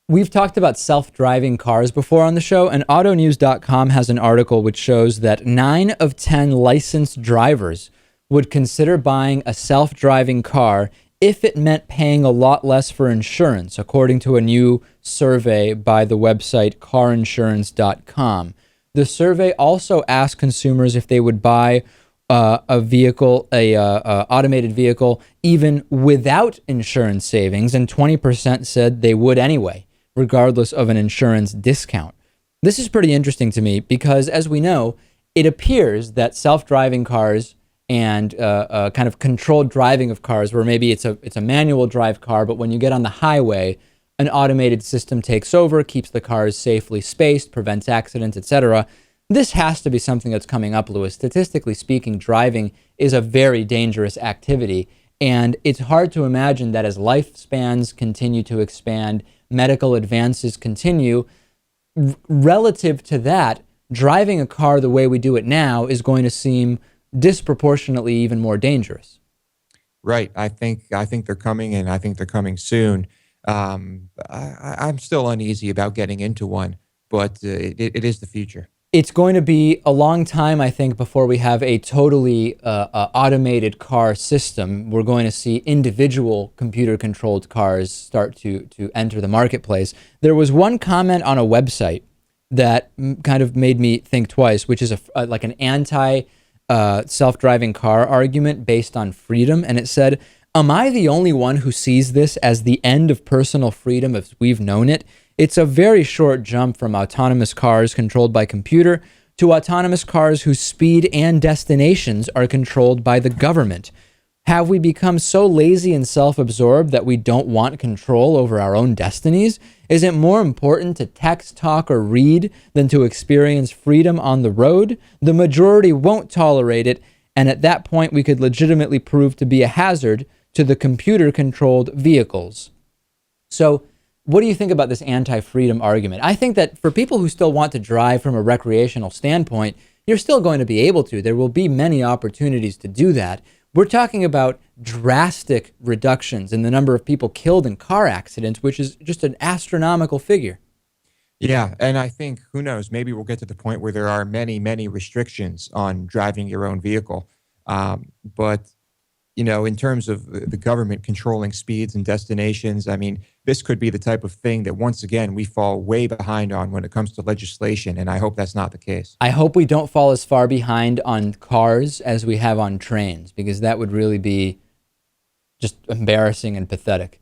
We've talked about self-driving cars before on the show, and autonews.com has an article which shows that 9 of 10 licensed drivers would consider buying a self-driving car if it meant paying a lot less for insurance, according to a new survey by the website carinsurance.com. The survey also asked consumers if they would buy a vehicle, automated vehicle, even without insurance savings, and 20% said they would anyway, regardless of an insurance discount. This is pretty interesting to me because, as we know, it appears that self-driving cars and kind of controlled driving of cars, where maybe it's a manual drive car, but when you get on the highway, an automated system takes over, keeps the cars safely spaced, prevents accidents, etc. This has to be something that's coming up, Lewis. Statistically speaking, driving is a very dangerous activity, and it's hard to imagine that as lifespans continue to expand, medical advances continue, relative to that, driving a car the way we do it now is going to seem disproportionately even more dangerous. Right. I think they're coming, and I think they're coming soon. I'm still uneasy about getting into one, but it is the future. It's going to be a long time, I think, before we have a totally automated car system. We're going to see individual computer-controlled cars start to enter the marketplace. There was one comment on a website that kind of made me think twice, which is like an anti-self-driving car argument based on freedom. And it said, am I the only one who sees this as the end of personal freedom as we've known it? It's a very short jump from autonomous cars controlled by computer to autonomous cars whose speed and destinations are controlled by the government. Have we become so lazy and self-absorbed that we don't want control over our own destinies? Is it more important to text, talk, or read than to experience freedom on the road? The majority won't tolerate it, and at that point we could legitimately prove to be a hazard to the computer-controlled vehicles. So, what do you think about this anti-freedom argument? I think that for people who still want to drive from a recreational standpoint, you're still going to be able to. There will be many opportunities to do that. We're talking about drastic reductions in the number of people killed in car accidents, which is just an astronomical figure. Yeah, and I think, who knows, maybe we'll get to the point where there are many, many restrictions on driving your own vehicle. But in terms of the government controlling speeds and destinations, I mean, this could be the type of thing that once again we fall way behind on when it comes to legislation, and I hope that's not the case. I hope we don't fall as far behind on cars as we have on trains, because that would really be just embarrassing and pathetic.